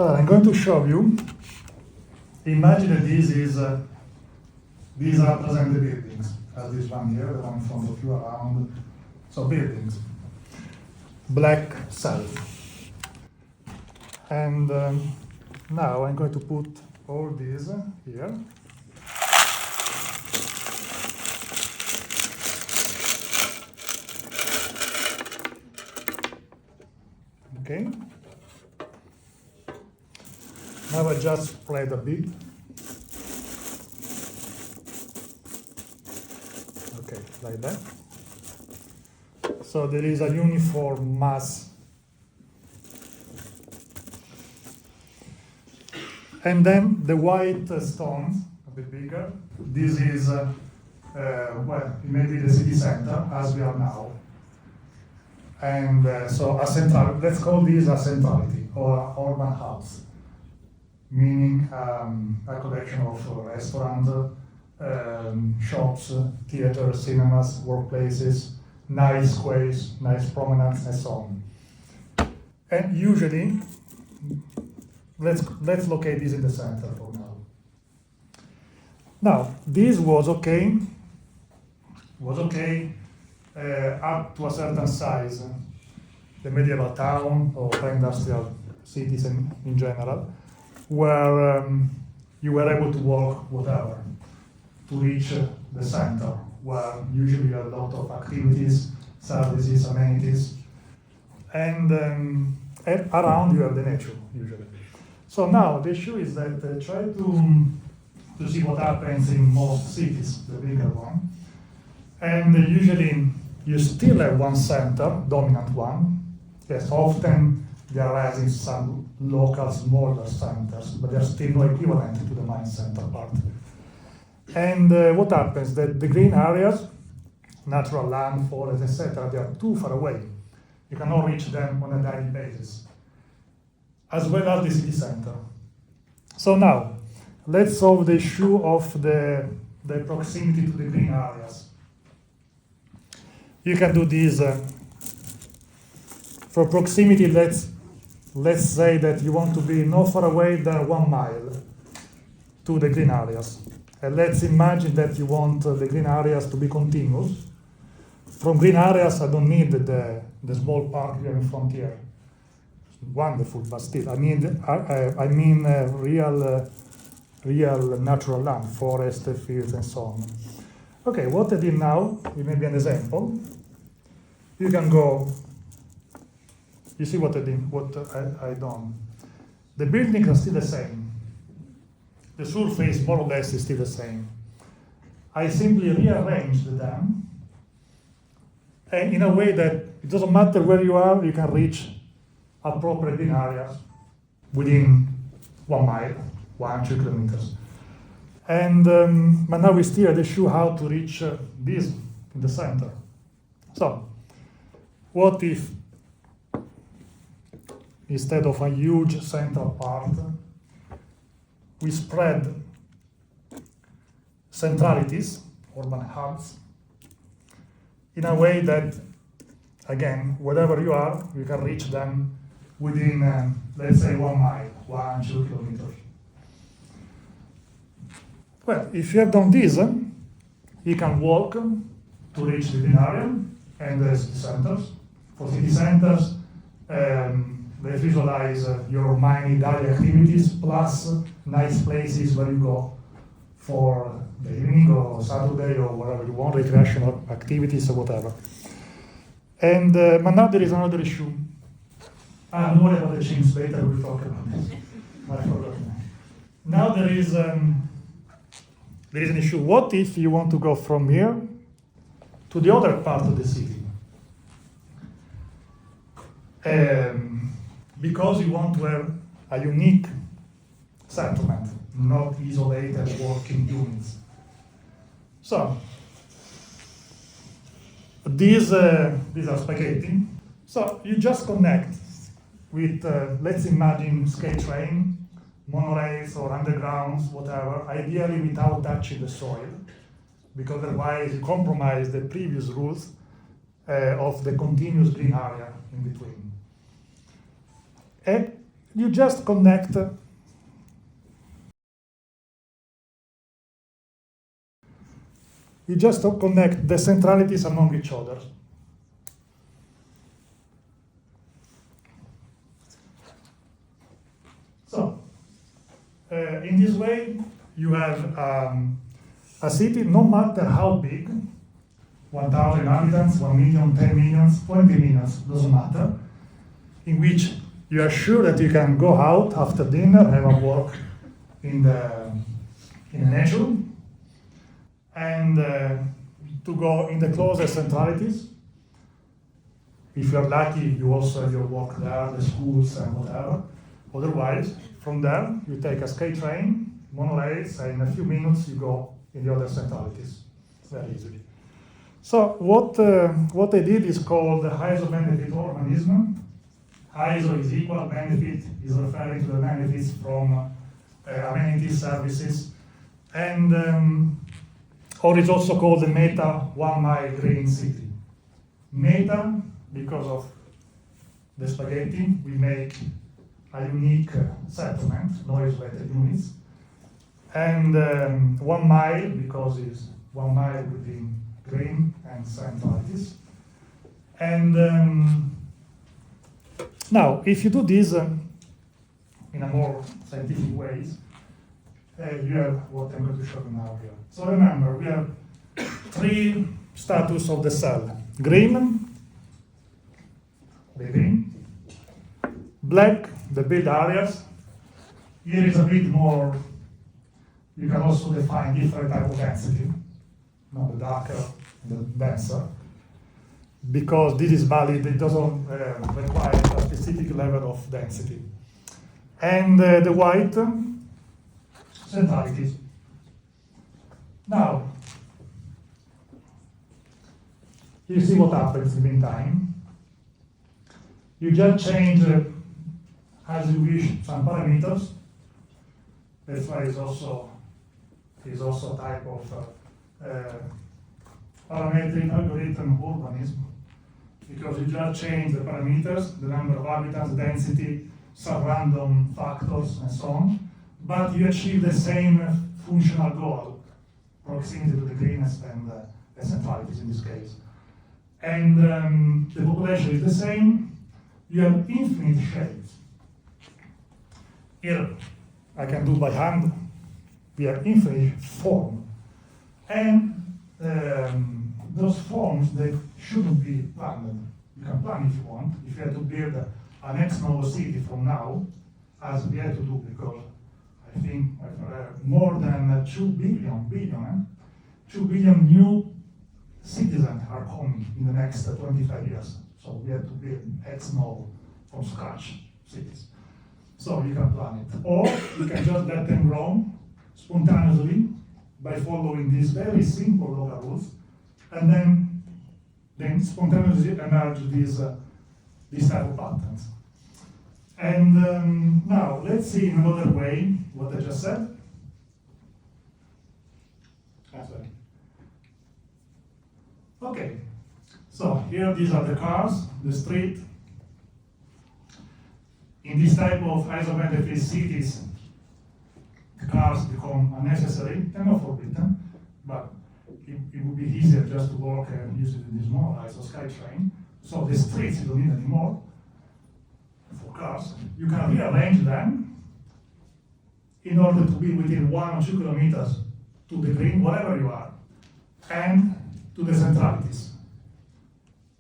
I'm going to show you. Imagine that these represent the buildings, as this one here, the one in front of you around. So buildings, black cell. And now I'm going to put all these here. Okay. Now I just spread a bit. Okay, like that. So there is a uniform mass. And then the white stones, a bit bigger. This is, well, maybe the city center, as we are now. And so a central, let's call this a centrality, or urban hubs, meaning a collection of restaurants, shops, theaters, cinemas, workplaces, nice squares, nice promenades, and so on. And usually, let's locate this in the center for now. Now, this was okay up to a certain size, the medieval town or industrial cities in general, where you were able to walk whatever to reach the center, where usually a lot of activities, services, amenities, and around you have the nature usually. So now the issue is that try to see what happens in most cities, the bigger one, and usually you still have one center, dominant one. Yes, often they are raising some local smaller centers, but they're still no equivalent to the main center part. And what happens? That the green areas, natural land, forest, etc., they are too far away. You cannot reach them on a daily basis, as well as the city center. So now, let's solve the issue of the proximity to the green areas. You can do this for proximity. Let's say that you want to be no far away than 1 mile to the green areas. And let's imagine that you want the green areas to be continuous. From green areas, I don't need the small park here in front here. Wonderful, but still, I mean real natural land, forest, fields, and so on. Okay, what I did now, it may be an example. You can go, you see what I did, what I done. The buildings are still the same. The surface, more or less, is still the same. I simply rearranged them, and in a way that it doesn't matter where you are, you can reach appropriate green areas within 1 mile, 1-2 kilometers. And but now we still have the issue how to reach this in the center. So, what if instead of a huge central part, we spread centralities, urban hubs, in a way that, again, wherever you are, you can reach them within, let's say, 1 mile, 1-2 kilometers. Well, if you have done this, you can walk to reach the green area and the city centers. For city centers, let's visualize your many daily activities plus nice places where you go for the evening or Saturday or whatever you want, recreational activities or whatever. And but now there is another issue. Don't worry about the change later, we'll talk about it. I forgot. Now there is an issue. What if you want to go from here to the other part of the city? Because you want to have a unique settlement, not isolated working units. So, these are spaghetti. So you just connect with, let's imagine, skate train, monorails or undergrounds, whatever, ideally without touching the soil, because otherwise you compromise the previous rules of the continuous green area in between. you just connect the centralities among each other. So, in this way, you have a city, no matter how big, 1,000 inhabitants, 1 million, 10 million, 20 million, doesn't matter, in which you are sure that you can go out after dinner, have a walk in nature, and to go in the closest centralities. If you're lucky, you also have your walk there, the schools and whatever. Otherwise, from there, you take a skate train, monorails, and in a few minutes you go in the other centralities very easily. So what I did is called Isobenefit Urbanism. ISO is equal, benefit is referring to the benefits from amenities, services, and or it's also called the Meta 1 Mile Green City. Meta, because of the spaghetti, we make a unique settlement, no isolated units, and 1 mile, because it's 1 mile within green and centralities. And now, if you do this in a more scientific ways, you have what I'm going to show you now here. So remember, we have 3 status of the cell: green, the green; black, the build areas. Here is a bit more. You can also define different type of density. The darker, the denser. Because this is valid, it doesn't require a specific level of density. And the white, centralities. Now, you see what happens in the meantime. You just change, as you wish, some parameters. That's why it's also a type of parametric algorithm urbanism, because you just change the parameters, the number of inhabitants, density, some random factors, and so on, but you achieve the same functional goal, proximity to the greenest and centralities in this case. And the population is the same. You have infinite shapes. Here, I can do by hand. We have infinite form. And those forms, they shouldn't be planned. You can plan if you want. If you had to build an ex novo city from now, as we had to do, because I think more than 2 billion new citizens are coming in the next 25 years. So we have to build ex novo from scratch cities. So you can plan it. Or you can just let them grow spontaneously by following these very simple local rules, and then spontaneously emerge these type of patterns. And now let's see in another way what I just said. Okay, so here these are the cars, the street. In this type of isobenefit cities, the cars become unnecessary. They're not forbidden, but it would be easier just to walk and use it in this monorail or SkyTrain. So the streets you don't need anymore for cars. You can rearrange them in order to be within 1 or 2 kilometers to the green, wherever you are, and to the centralities,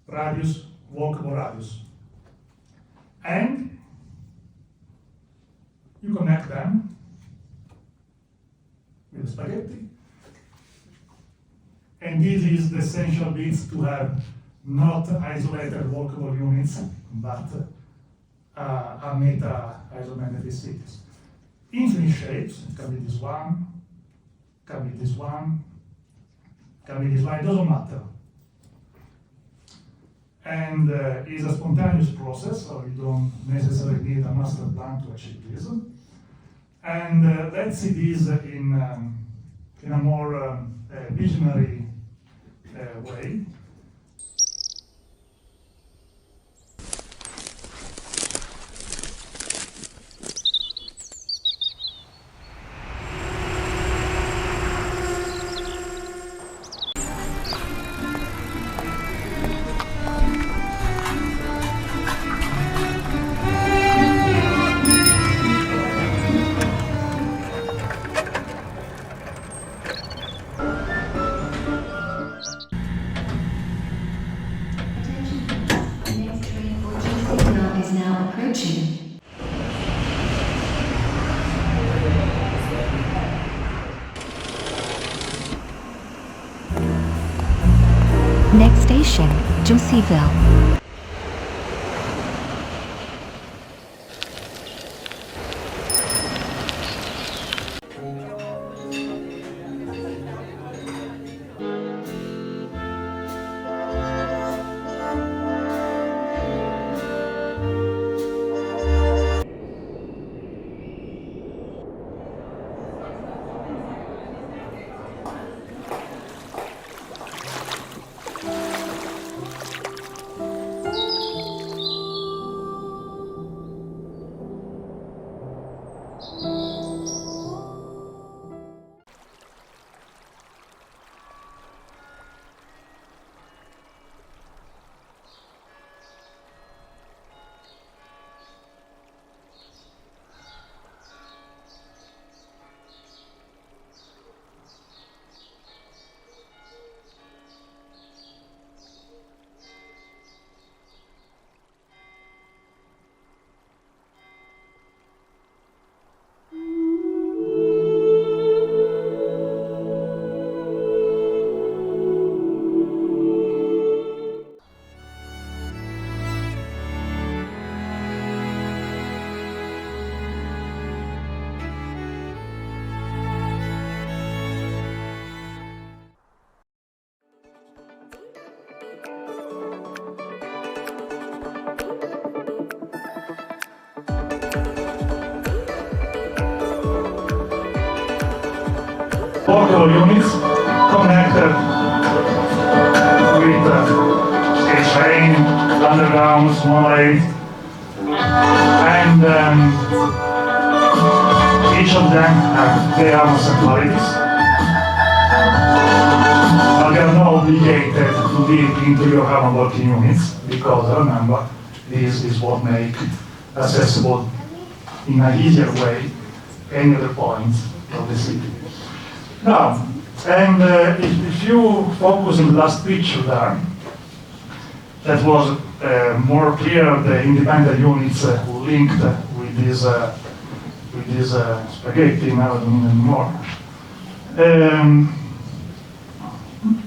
radius, walkable radius. And you connect them with the spaghetti. And this is the essential bits to have not isolated walkable units, but a meta isobenefit cities. Infinite shapes, it can be this one, can be this one, can be this one, it doesn't matter. And it's a spontaneous process, so you don't necessarily need a master plan to achieve this. And let's see this in a more visionary way. now approaching. Next station, Joseville. Portable units connected with a train, underground, monorail, and each of them have their own separatities, but they are not obligated to be into your common working units, because remember, this is what makes accessible in an easier way any other points of the city. Now, and if you focus on the last picture there, that was more clear, the independent units linked with this spaghetti, now I don't need anymore.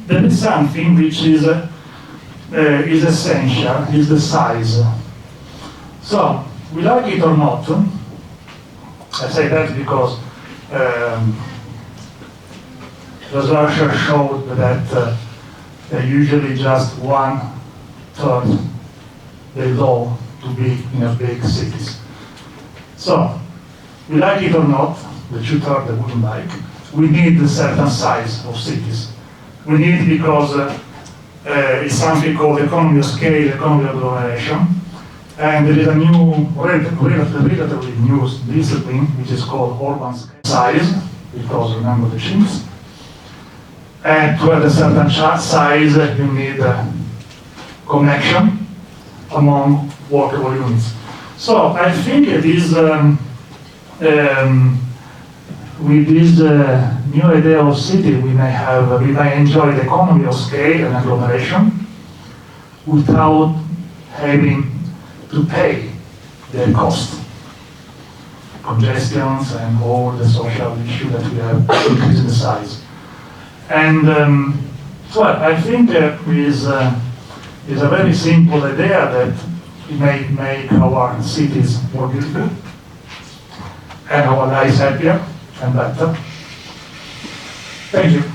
There is something which is essential, is the size. So, we like it or not, I say that because the research showed that usually just 1/3 below to be in a big cities. So, we like it or not, the 2/3 that wouldn't like, we need a certain size of cities. We need because it's something called economy of scale, economy of agglomeration, and there is a new, relatively new discipline which is called urban size, because remember the chimps. And to have a certain size, you need connection among workable units. So I think it is with this new idea of city, we may enjoy the economy of scale and agglomeration without having to pay their cost, congestions and all the social issues that we have increasing the size. And so I think is a very simple idea that it may make our cities more beautiful and our lives happier and better. Thank you.